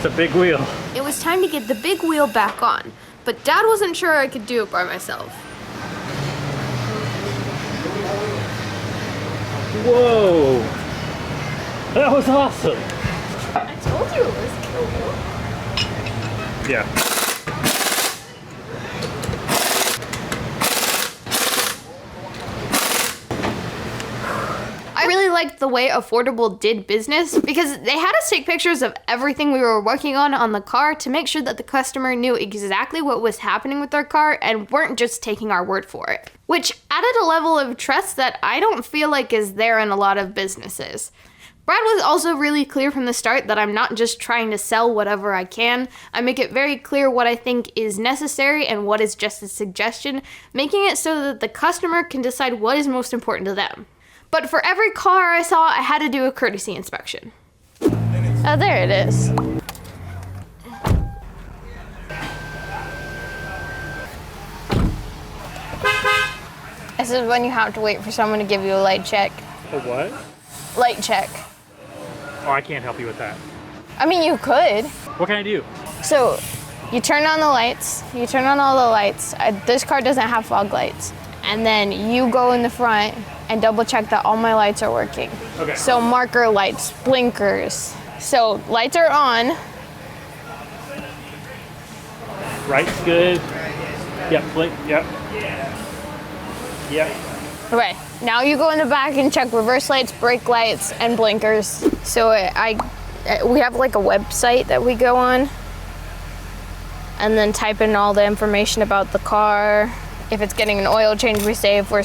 That's a big wheel. It was time to get the big wheel back on, but Dad wasn't sure I could do it by myself. Whoa! That was awesome! I told you it was cool. Yeah. I really liked the way Affordable did business because they had us take pictures of everything we were working on the car to make sure that the customer knew exactly what was happening with their car and weren't just taking our word for it. Which added a level of trust that I don't feel like is there in a lot of businesses. Brad was also really clear from the start that I'm not just trying to sell whatever I can. I make it very clear what I think is necessary and what is just a suggestion, making it so that the customer can decide what is most important to them. But for every car I saw, I had to do a courtesy inspection. Oh, there it is. This is when you have to wait for someone to give you a light check. A what? Light check. Oh, I can't help you with that. I mean, you could. What can I do? So, you turn on the lights, you turn on all the lights. This car doesn't have fog lights. And then you go in the front and double check that all my lights are working. Okay. So marker lights, blinkers. So lights are on. Right's good. Yep, blink, yep. Yep. Okay, now you go in the back and check reverse lights, brake lights, and blinkers. So we have like a website that we go on and then type in all the information about the car. If it's getting an oil change, we say if we're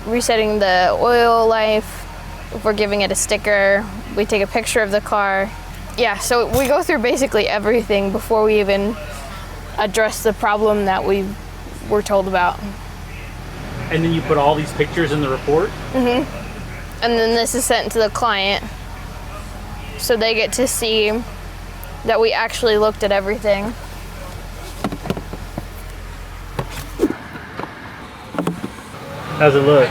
resetting the oil life, if we're giving it a sticker, we take a picture of the car. Yeah, so we go through basically everything before we even address the problem that we were told about. And then you put all these pictures in the report? And then this is sent to the client, so they get to see that we actually looked at everything. How's it look?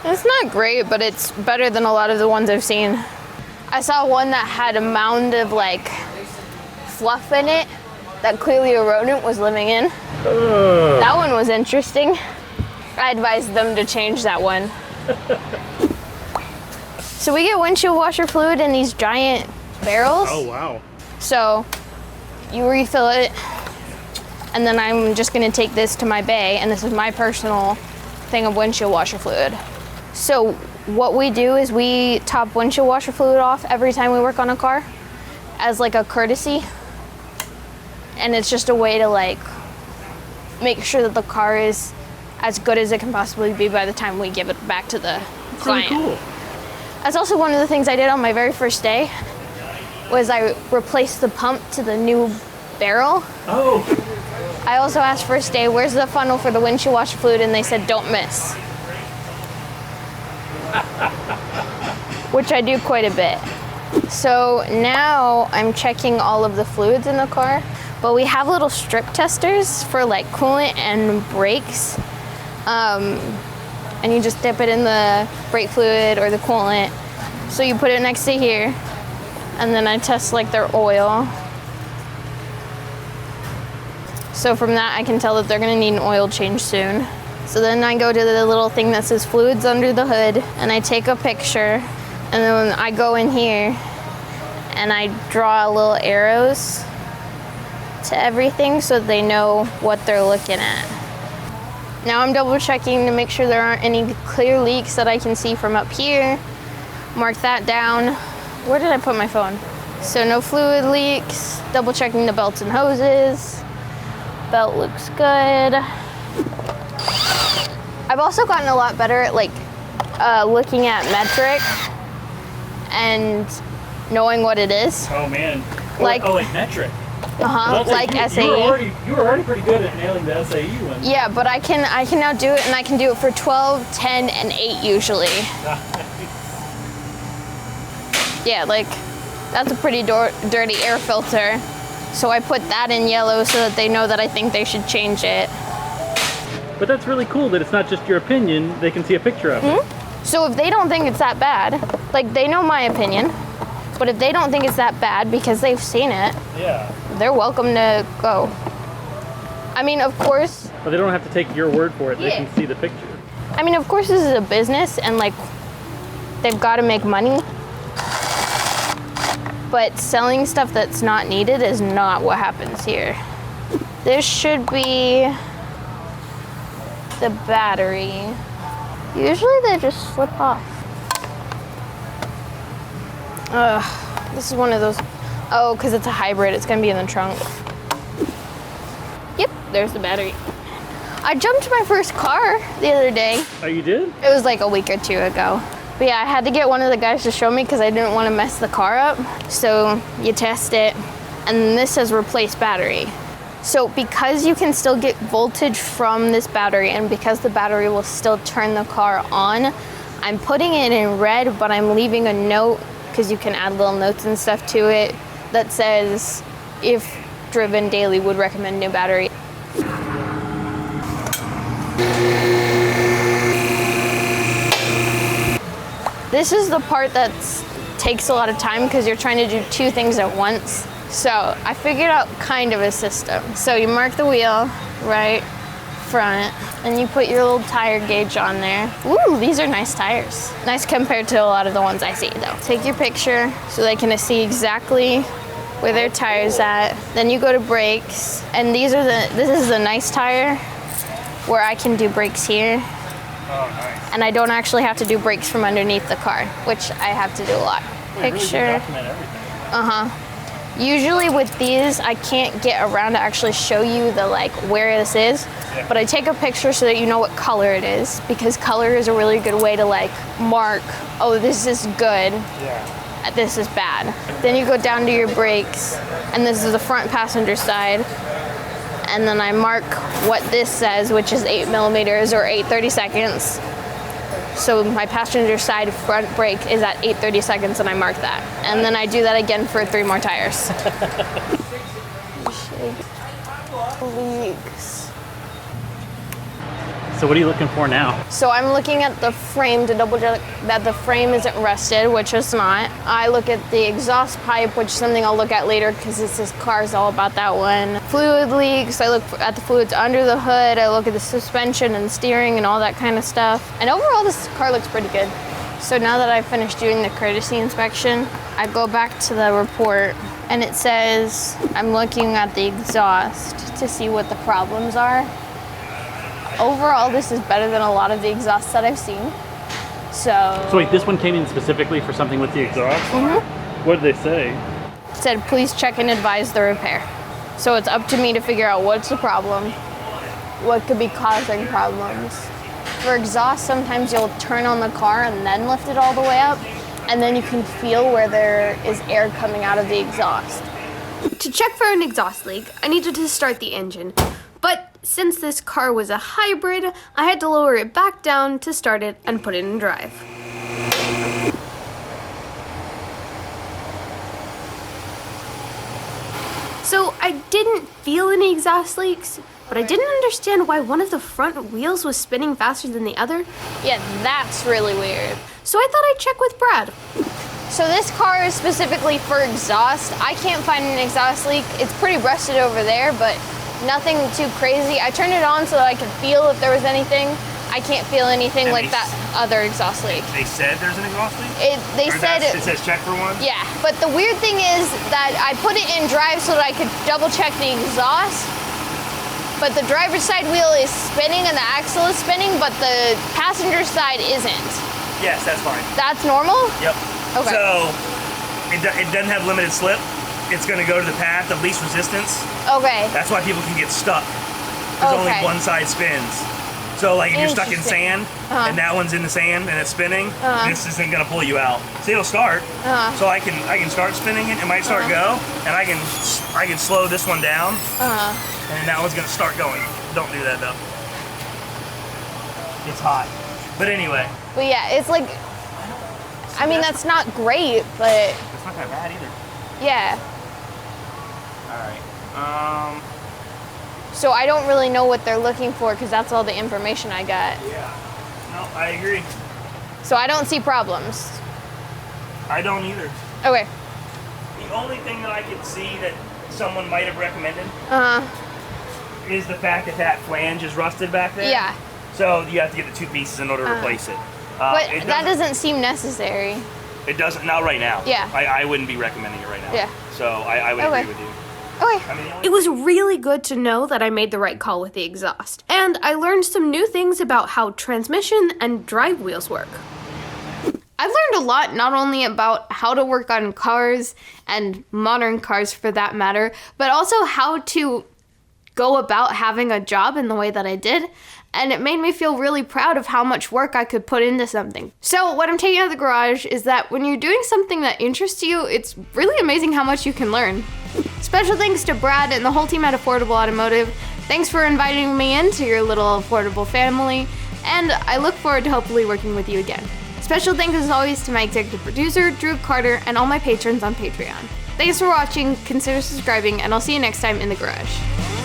It's not great, but it's better than a lot of the ones I've seen. I saw one that had a mound of like fluff in it that clearly a rodent was living in. Ugh. That one was interesting. I advised them to change that one. So we get windshield washer fluid in these giant barrels. Oh, wow. So you refill it, and then I'm just gonna take this to my bay, and this is my personal thing of windshield washer fluid. So what we do is we top windshield washer fluid off every time we work on a car as like a courtesy. And it's just a way to like make sure that the car is as good as it can possibly be by the time we give it back to the client. Really cool. That's also one of the things I did on my very first day was I replaced the pump to the new barrel. Oh. I also asked first day, where's the funnel for the windshield washer fluid? And they said, don't miss. Which I do quite a bit. So now I'm checking all of the fluids in the car, but we have little strip testers for like coolant and brakes. And you just dip it in the brake fluid or the coolant. So you put it next to here, and then I test like their oil. So from that, I can tell that they're gonna need an oil change soon. So then I go to the little thing that says fluids under the hood, and I take a picture, and then I go in here, and I draw little arrows to everything so they know what they're looking at. Now I'm double checking to make sure there aren't any clear leaks that I can see from up here. Mark that down. Where did I put my phone? So no fluid leaks, double checking the belts and hoses. Belt looks good. I've also gotten a lot better at like looking at metric and knowing what it is. Oh, man. Like metric. Like SAE. You were already pretty good at nailing the SAE one. Yeah, but I can now do it, and I can do it for 12, 10, and 8 usually. Yeah, like that's a pretty dirty air filter. So I put that in yellow so that they know that I think they should change it. But that's really cool that it's not just your opinion, they can see a picture of it. So if they don't think it's that bad, like they know my opinion, But if they don't think it's that bad because they've seen it, Yeah. they're welcome to go. I mean, of course. But they don't have to take your word for it. They Yeah. can see the picture. I mean, of course, this is a business, and like, they've got to make money. But selling stuff that's not needed is not what happens here. This should be the battery. Usually they just slip off. Ugh, this is one of those. Oh, because it's a hybrid, it's gonna be in the trunk. Yep, there's the battery. I jumped my first car the other day. Oh, you did? It was like a week or two ago. But yeah, I had to get one of the guys to show me because I didn't want to mess the car up. So you test it, and this says replace battery. So because you can still get voltage from this battery, and because the battery will still turn the car on, I'm putting it in red, but I'm leaving a note, because you can add little notes and stuff to it, that says, if driven daily, would recommend new battery. This is the part that takes a lot of time because you're trying to do two things at once. So I figured out kind of a system. So you mark the wheel, right, front, and you put your little tire gauge on there. Ooh, these are nice tires. Nice compared to a lot of the ones I see though. Take your picture so they can see exactly where their tire's at. Then you go to brakes, and this is a nice tire where I can do brakes here. Oh, nice. And I don't actually have to do brakes from underneath the car, which I have to do a lot. Picture. Really document everything. Usually with these, I can't get around to actually show you the like where this is, but I take a picture so that you know what color it is, because color is a really good way to like mark, oh, this is good, Yeah. this is bad. Then you go down to your brakes, and this is the front passenger side, and then I mark what this says, which is 8 millimeters or 8/32. So my passenger side front brake is at 8/32, and I mark that. And then I do that again for 3 more tires. Leaks. So what are you looking for now? So I'm looking at the frame to double check that the frame isn't rusted, which it's not. I look at the exhaust pipe, which is something I'll look at later because this car's all about that one. Fluid leaks, I look at the fluids under the hood, I look at the suspension and steering and all that kind of stuff. And overall, this car looks pretty good. So now that I've finished doing the courtesy inspection, I go back to the report, and it says I'm looking at the exhaust to see what the problems are. Overall, this is better than a lot of the exhausts that I've seen. So wait, this one came in specifically for something with the exhaust? What did they say? it said, please check and advise the repair. So it's up to me to figure out what's the problem, what could be causing problems. For exhaust, sometimes you'll turn on the car and then lift it all the way up, and then you can feel where there is air coming out of the exhaust. To check for an exhaust leak, I needed to start the engine. But since this car was a hybrid, I had to lower it back down to start it and put it in drive. So I didn't feel any exhaust leaks, but I didn't understand why one of the front wheels was spinning faster than the other. Yeah, that's really weird. So I thought I'd check with Brad. So this car is specifically for exhaust. I can't find an exhaust leak. It's pretty rusted over there, but nothing too crazy. I turned it on so that I could feel if there was anything. I can't feel anything And like that other exhaust leak. They said there's an exhaust leak? They said it says check for one? Yeah, but the weird thing is that I put it in drive so that I could double check the exhaust, but the driver's side wheel is spinning and the axle is spinning, but the passenger side isn't. Yes, that's fine. That's normal? Yep. Okay. So it doesn't have limited slip. It's going to go to the path of least resistance. Okay. That's why people can get stuck. Because only Okay. one side spins. So like if you're stuck in Interesting. sand and that one's in the sand and it's spinning, this isn't going to pull you out. See, it'll start. So I can start spinning it. It might start go, and I can slow this one down, and that one's going to start going. Don't do that though. It's hot. But anyway. But yeah, it's like, I mean, that's not great, but It's not that bad either. yeah. Alright. So I don't really know what they're looking for because that's all the information I got. Yeah. No, I agree. So I don't see problems. I don't either. Okay. The only thing that I could see that someone might have recommended is the fact that that flange is rusted back there. Yeah. So you have to get the 2 pieces in order to replace it. But that doesn't seem necessary. It doesn't, not right now. Yeah. I wouldn't be recommending it right now. Yeah. So I would agree with you. Okay. I mean, It was really good to know that I made the right call with the exhaust. And I learned some new things about how transmission and drive wheels work. I've learned a lot, not only about how to work on cars and modern cars for that matter, but also how to go about having a job in the way that I did. And it made me feel really proud of how much work I could put into something. So what I'm taking out of the garage is that when you're doing something that interests you, it's really amazing how much you can learn. Special thanks to Brad and the whole team at Affordable Automotive. Thanks for inviting me into your little affordable family, and I look forward to hopefully working with you again. Special thanks as always to my executive producer, Drew Carter, and all my patrons on Patreon. Thanks for watching, consider subscribing, and I'll see you next time in the garage.